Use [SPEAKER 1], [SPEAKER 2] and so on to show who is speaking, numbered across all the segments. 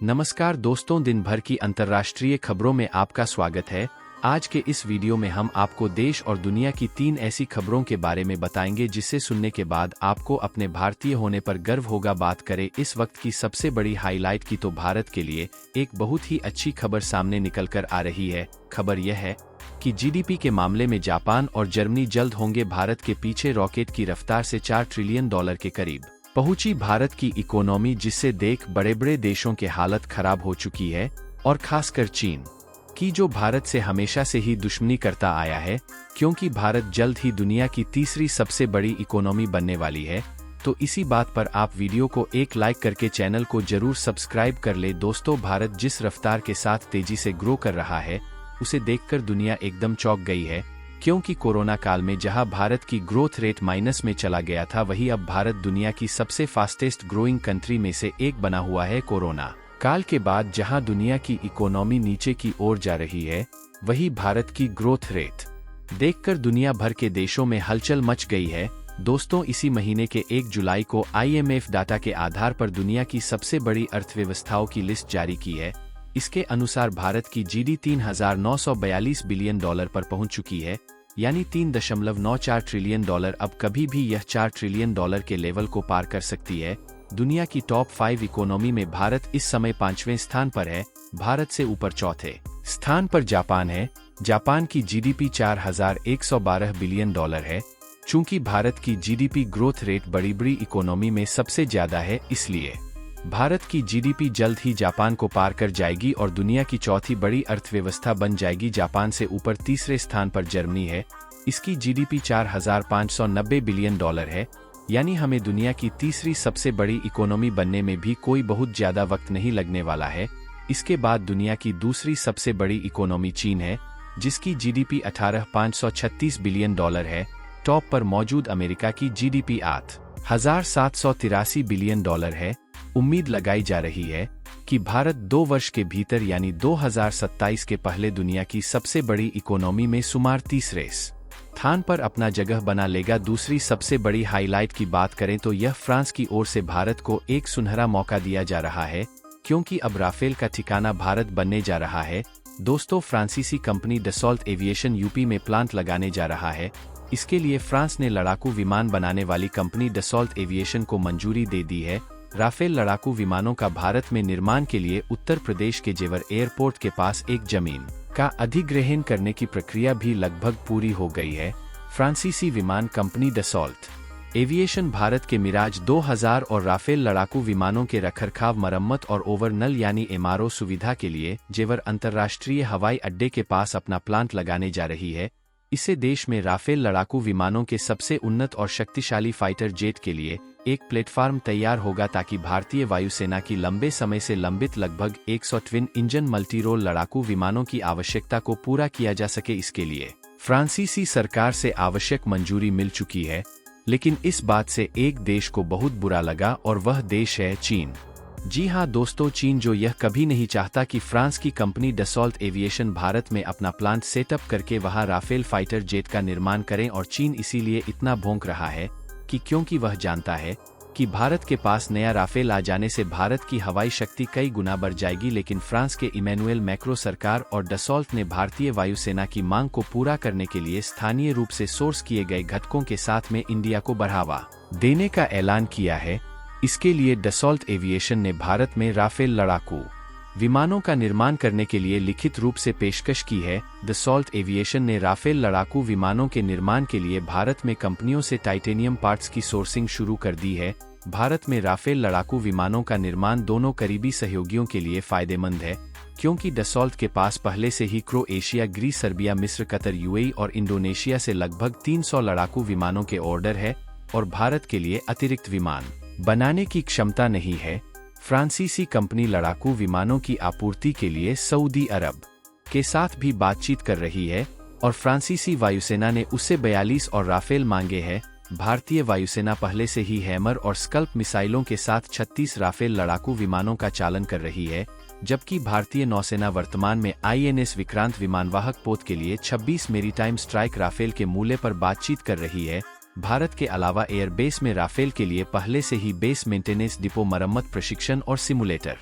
[SPEAKER 1] नमस्कार दोस्तों, दिन भर की अंतर्राष्ट्रीय खबरों में आपका स्वागत है। आज के इस वीडियो में हम आपको देश और दुनिया की 3 ऐसी खबरों के बारे में बताएंगे जिसे सुनने के बाद आपको अपने भारतीय होने पर गर्व होगा। बात करें इस वक्त की सबसे बड़ी हाईलाइट की तो भारत के लिए एक बहुत ही अच्छी खबर सामने निकल कर आ रही है। खबर यह है कि जीडीपी के मामले में जापान और जर्मनी जल्द होंगे भारत के पीछे। रॉकेट की रफ्तार से $4 ट्रिलियन के करीब पहुंची भारत की इकोनॉमी, जिससे देख बड़े बड़े देशों के हालत खराब हो चुकी है और खासकर चीन की, जो भारत से हमेशा से ही दुश्मनी करता आया है, क्योंकि भारत जल्द ही दुनिया की तीसरी सबसे बड़ी इकोनॉमी बनने वाली है। तो इसी बात पर आप वीडियो को एक लाइक करके चैनल को जरूर सब्सक्राइब कर ले। दोस्तों, भारत जिस रफ्तार के साथ तेजी से ग्रो कर रहा है उसे देखकर दुनिया एकदम चौंक गई है, क्योंकि कोरोना काल में जहां भारत की ग्रोथ रेट माइनस में चला गया था, वहीं अब भारत दुनिया की सबसे फास्टेस्ट ग्रोइंग कंट्री में से एक बना हुआ है। कोरोना काल के बाद जहां दुनिया की इकोनॉमी नीचे की ओर जा रही है, वहीं भारत की ग्रोथ रेट देखकर दुनिया भर के देशों में हलचल मच गई है। दोस्तों, इसी महीने के 1 जुलाई को IMF डाटा के आधार पर दुनिया की सबसे बड़ी अर्थव्यवस्थाओं की लिस्ट जारी की है। इसके अनुसार भारत की GDP $3,942 बिलियन पर पहुंच चुकी है, यानी $3.94 ट्रिलियन। अब कभी भी यह $4 ट्रिलियन के लेवल को पार कर सकती है। दुनिया की टॉप 5 इकोनॉमी में भारत इस समय 5वें स्थान पर है। भारत से ऊपर चौथे स्थान पर जापान है। जापान की GDP $4,112 बिलियन है। चूंकि भारत की GDP ग्रोथ रेट बड़ी बड़ी इकोनॉमी में सबसे ज्यादा है, इसलिए भारत की GDP जल्द ही जापान को पार कर जाएगी और दुनिया की चौथी बड़ी अर्थव्यवस्था बन जाएगी। जापान से ऊपर तीसरे स्थान पर जर्मनी है। इसकी GDP $4,590 बिलियन है, यानी हमें दुनिया की तीसरी सबसे बड़ी इकोनॉमी बनने में भी कोई बहुत ज्यादा वक्त नहीं लगने वाला है। इसके बाद दुनिया की दूसरी सबसे बड़ी इकोनॉमी चीन है, जिसकी GDP $18,536 बिलियन है। टॉप पर मौजूद अमेरिका की GDP $8,783 बिलियन है। उम्मीद लगाई जा रही है कि भारत 2 वर्ष के भीतर यानी 2027 के पहले दुनिया की सबसे बड़ी इकोनॉमी में सुमार तीसरे स्थान पर अपना जगह बना लेगा। दूसरी सबसे बड़ी हाईलाइट की बात करें तो यह फ्रांस की ओर से भारत को एक सुनहरा मौका दिया जा रहा है, क्योंकि अब राफेल का ठिकाना भारत बनने जा रहा है। दोस्तों, फ्रांसीसी कंपनी डसॉल्ट एविएशन यूपी में प्लांट लगाने जा रहा है। इसके लिए फ्रांस ने लड़ाकू विमान बनाने वाली कंपनी डसॉल्ट एविएशन को मंजूरी दे दी है। राफेल लड़ाकू विमानों का भारत में निर्माण के लिए उत्तर प्रदेश के जेवर एयरपोर्ट के पास एक जमीन का अधिग्रहण करने की प्रक्रिया भी लगभग पूरी हो गई है। फ्रांसीसी विमान कंपनी डसॉल्ट एविएशन भारत के मिराज 2000 और राफेल लड़ाकू विमानों के रखरखाव, मरम्मत और ओवरनल यानी MRO सुविधा के लिए जेवर अंतर्राष्ट्रीय हवाई अड्डे के पास अपना प्लांट लगाने जा रही है। इससे देश में राफेल लड़ाकू विमानों के सबसे उन्नत और शक्तिशाली फाइटर जेट के लिए एक प्लेटफॉर्म तैयार होगा, ताकि भारतीय वायुसेना की लंबे समय से लंबित लगभग 100 ट्विन इंजन मल्टीरोल लड़ाकू विमानों की आवश्यकता को पूरा किया जा सके। इसके लिए फ्रांसीसी सरकार से आवश्यक मंजूरी मिल चुकी है, लेकिन इस बात से एक देश को बहुत बुरा लगा और वह देश है चीन। जी हां दोस्तों, चीन जो यह कभी नहीं चाहता कि फ्रांस की कंपनी डसॉल्ट एविएशन भारत में अपना प्लांट सेटअप करके वहां राफेल फाइटर जेट का निर्माण करें। और चीन इसीलिए इतना भौंक रहा है कि क्योंकि वह जानता है कि भारत के पास नया राफेल आ जाने से भारत की हवाई शक्ति कई गुना बढ़ जाएगी। लेकिन फ्रांस के इमैनुएल मैक्रो सरकार और डसॉल्ट ने भारतीय वायुसेना की मांग को पूरा करने के लिए स्थानीय रूप से सोर्स किए गए घटकों के साथ में इंडिया को बढ़ावा देने का ऐलान किया है। इसके लिए डसॉल्ट एविएशन ने भारत में राफेल लड़ाकू विमानों का निर्माण करने के लिए लिखित रूप से पेशकश की है। डसॉल्ट एविएशन ने राफेल लड़ाकू विमानों के निर्माण के लिए भारत में कंपनियों से टाइटेनियम पार्ट्स की सोर्सिंग शुरू कर दी है। भारत में राफेल लड़ाकू विमानों का निर्माण दोनों करीबी सहयोगियों के लिए फायदेमंद है, क्योंकि डसॉल्ट के पास पहले से ही क्रोएशिया, ग्रीस, सर्बिया, मिस्र, कतर, UAE और इंडोनेशिया से लगभग 300 लड़ाकू विमानों के ऑर्डर है और भारत के लिए अतिरिक्त विमान बनाने की क्षमता नहीं है। फ्रांसीसी कंपनी लड़ाकू विमानों की आपूर्ति के लिए सऊदी अरब के साथ भी बातचीत कर रही है और फ्रांसीसी वायुसेना ने उससे 42 और राफेल मांगे हैं। भारतीय वायुसेना पहले से ही हैमर और स्कल्प मिसाइलों के साथ 36 राफेल लड़ाकू विमानों का चालन कर रही है, जबकि भारतीय नौसेना वर्तमान में INS विक्रांत विमानवाहक पोत के लिए 26 मेरीटाइम स्ट्राइक राफेल के मूल्य पर बातचीत कर रही है। भारत के अलावा एयरबेस में राफेल के लिए पहले से ही बेस मेंटेनेंस डिपो, मरम्मत, प्रशिक्षण और सिमुलेटर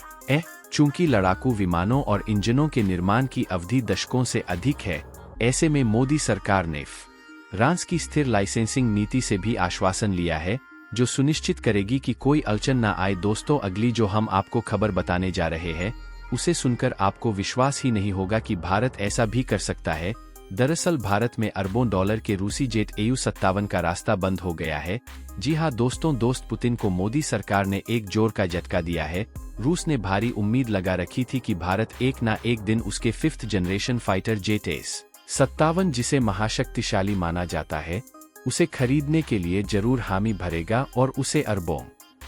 [SPEAKER 1] चूंकि लड़ाकू विमानों और इंजनों के निर्माण की अवधि दशकों से अधिक है, ऐसे में मोदी सरकार ने फ्रांस की स्थिर लाइसेंसिंग नीति से भी आश्वासन लिया है, जो सुनिश्चित करेगी कि कोई अड़चन न आए। दोस्तों, अगली जो हम आपको खबर बताने जा रहे हैं, उसे सुनकर आपको विश्वास ही नहीं होगा कि भारत ऐसा भी कर सकता है। दरअसल भारत में अरबों डॉलर के रूसी जेट AU-57 का रास्ता बंद हो गया है। जी हां दोस्तों, दोस्त पुतिन को मोदी सरकार ने एक जोर का झटका दिया है। रूस ने भारी उम्मीद लगा रखी थी कि भारत एक ना एक दिन उसके 5th generation fighter jet AS-57, जिसे महाशक्तिशाली माना जाता है, उसे खरीदने के लिए जरूर हामी भरेगा और उसे अरबों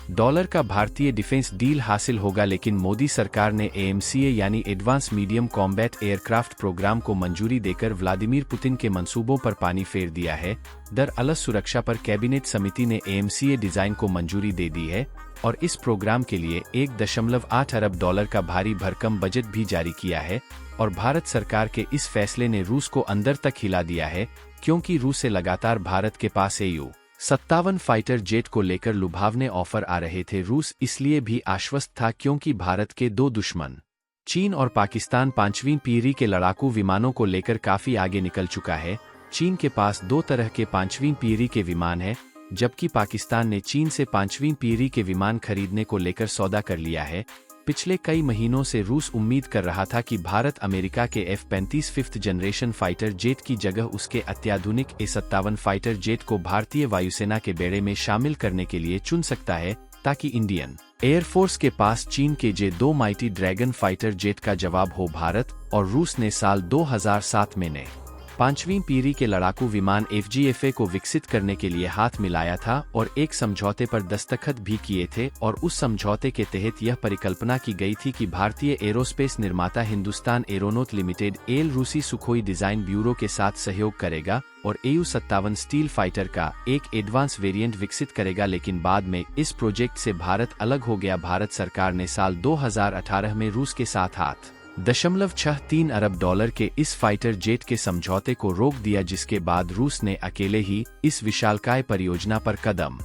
[SPEAKER 1] डॉलर का भारतीय डिफेंस डील हासिल होगा। लेकिन मोदी सरकार ने AMCA यानी advance medium combat aircraft program को मंजूरी देकर व्लादिमीर पुतिन के मंसूबों पर पानी फेर दिया है। दरअसल सुरक्षा पर कैबिनेट समिति ने AMCA डिजाइन को मंजूरी दे दी है और इस प्रोग्राम के लिए 1.8 अरब डॉलर का भारी भरकम बजट भी जारी किया है। और भारत सरकार के इस फैसले ने रूस को अंदर तक हिला दिया है, क्योंकि रूस से लगातार भारत के पास AU-57 फाइटर जेट को लेकर लुभावने ऑफर आ रहे थे। रूस इसलिए भी आश्वस्त था क्योंकि भारत के दो दुश्मन चीन और पाकिस्तान 5वीं पीढ़ी के लड़ाकू विमानों को लेकर काफी आगे निकल चुका है। चीन के पास 2 तरह के 5वीं पीढ़ी के विमान हैं, जबकि पाकिस्तान ने चीन से 5वीं पीढ़ी के विमान खरीदने को लेकर सौदा कर लिया है। पिछले कई महीनों से रूस उम्मीद कर रहा था कि भारत अमेरिका के F-35 5th generation fighter jet की जगह उसके अत्याधुनिक A-57 फाइटर जेट को भारतीय वायुसेना के बेड़े में शामिल करने के लिए चुन सकता है, ताकि इंडियन एयरफोर्स के पास चीन के J-2 mighty dragon fighter jet का जवाब हो। भारत और रूस ने साल 2007 में 5वीं पीढ़ी के लड़ाकू विमान FGFA को विकसित करने के लिए हाथ मिलाया था और एक समझौते पर दस्तखत भी किए थे। और उस समझौते के तहत यह परिकल्पना की गई थी कि भारतीय एरोस्पेस निर्माता हिंदुस्तान एरोनॉट लिमिटेड एल रूसी सुखोई डिजाइन ब्यूरो के साथ सहयोग करेगा और AU-57 स्टील फाइटर का एक एडवांस वेरिएंट विकसित करेगा। लेकिन बाद में इस प्रोजेक्ट से भारत अलग हो गया। भारत सरकार ने साल 2018 में रूस के साथ 8.63 अरब डॉलर के इस फाइटर जेट के समझौते को रोक दिया, जिसके बाद रूस ने अकेले ही इस विशालकाय परियोजना पर कदम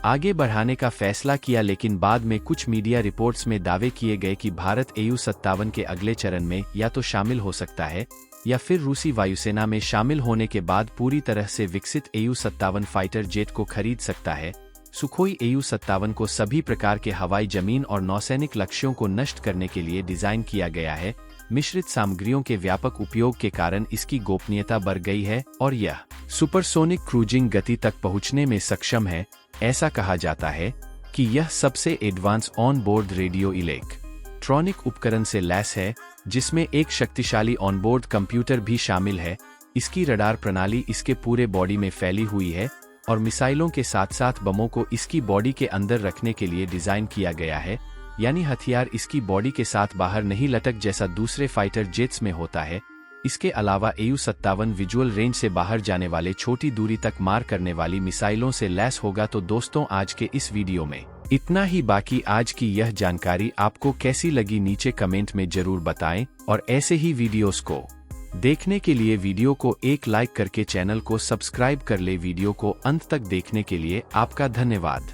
[SPEAKER 1] आगे बढ़ाने का फैसला किया। लेकिन बाद में कुछ मीडिया रिपोर्ट्स में दावे किए गए कि भारत AU-57 के अगले चरण में या तो शामिल हो सकता है या फिर रूसी वायुसेना में शामिल होने के बाद पूरी तरह से विकसित AU-57 फाइटर जेट को खरीद सकता है। सुखोई AU-57 को सभी प्रकार के हवाई, जमीन और नौसैनिक लक्ष्यों को नष्ट करने के लिए डिजाइन किया गया है। मिश्रित सामग्रियों के व्यापक उपयोग के कारण इसकी गोपनीयता बढ़ गई है और यह सुपरसोनिक क्रूजिंग गति तक पहुंचने में सक्षम है। ऐसा कहा जाता है कि यह सबसे advance on board radio electronic उपकरण से लैस है, जिसमें एक शक्तिशाली ऑनबोर्ड कंप्यूटर भी शामिल है। इसकी रडार प्रणाली इसके पूरे बॉडी में फैली हुई है और मिसाइलों के साथ साथ बमों को इसकी बॉडी के अंदर रखने के लिए डिजाइन किया गया है, यानी हथियार इसकी बॉडी के साथ बाहर नहीं लटक जैसा दूसरे फाइटर जेट्स में होता है। इसके अलावा AU-57 विजुअल रेंज से बाहर जाने वाले छोटी दूरी तक मार करने वाली मिसाइलों से लैस होगा। तो दोस्तों, आज के इस वीडियो में इतना ही। बाकी आज की यह जानकारी आपको कैसी लगी नीचे कमेंट में जरूर बताएं और ऐसे ही वीडियोस को देखने के लिए वीडियो को एक लाइक करके चैनल को सब्सक्राइब कर ले। वीडियो को अंत तक देखने के लिए आपका धन्यवाद।